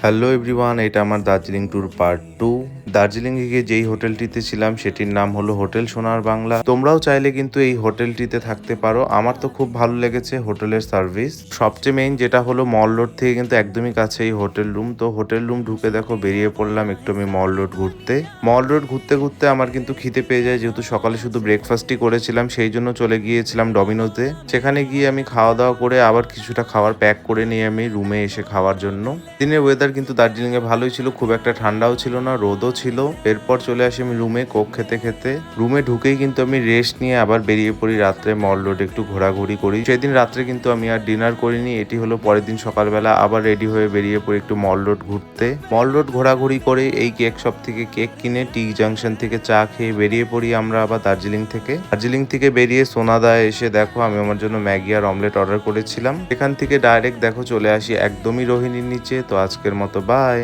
Hello everyone, এটা আমার Darjeeling tour part 2। দার্জিলিংয়ে গিয়ে যেই হোটেলটিতে ছিলাম সেটির নাম হলো হোটেল সোনার বাংলা। তোমরাও চাইলে কিন্তু এই হোটেলটিতে থাকতে পারো। আমার তো খুব ভালো লেগেছে হোটেলের সার্ভিস। সবচেয়ে মেইন যেটা হলো মল রোড থেকে কিন্তু একদমই কাছে এই হোটেল রুম। তো হোটেল রুম ঢুকে দেখো বেরিয়ে পড়লাম একটু আমি মল রোড ঘুরতে। মল রোড ঘুরতে ঘুরতে আমার কিন্তু খিদে পেয়ে যায়, যেহেতু সকালে শুধু ব্রেকফাস্টই করেছিলাম, সেই জন্য চলে গিয়েছিলাম ডমিনোতে। সেখানে গিয়ে আমি খাওয়া দাওয়া করে আবার কিছুটা খাবার প্যাক করে নিয়ে আমি রুমে এসে খাওয়ার জন্য। দিনের ওয়েদার কিন্তু দার্জিলিং এ ভালোই ছিল, খুব একটা ঠান্ডাও ছিল না, রোদও ছিল। এরপর চলে আসি আমি রুমে কোক খেতে খেতে। রুমে ঢুকেই কিন্তু আমি রেস্ট নিয়ে আবার বেরিয়ে পড়ি রাত্রে মল রোড একটু ঘোরাঘুরি করি। সেদিন রাত্রে কিন্তু আমি আর ডিনার করিনি, এটি হলো পরের দিন সকালবেলা আবার রেডি হয়ে বেরিয়ে পড়ি একটু মল রোড ঘুরতে। মল রোড ঘোরাঘুরি করে এই কেক শপ থেকে কেক কিনে টি জাংশন থেকে চা খেয়ে বেরিয়ে পড়ি আমরা আবার দার্জিলিং থেকে বেরিয়ে সোনাদায় এসে দেখো আমি আমার জন্য ম্যাগি আর অমলেট অর্ডার করেছিলাম। এখান থেকে ডাইরেক্ট দেখো চলে আসি একদমই রোহিণীর নিচে। তো আজকের মতো বাই।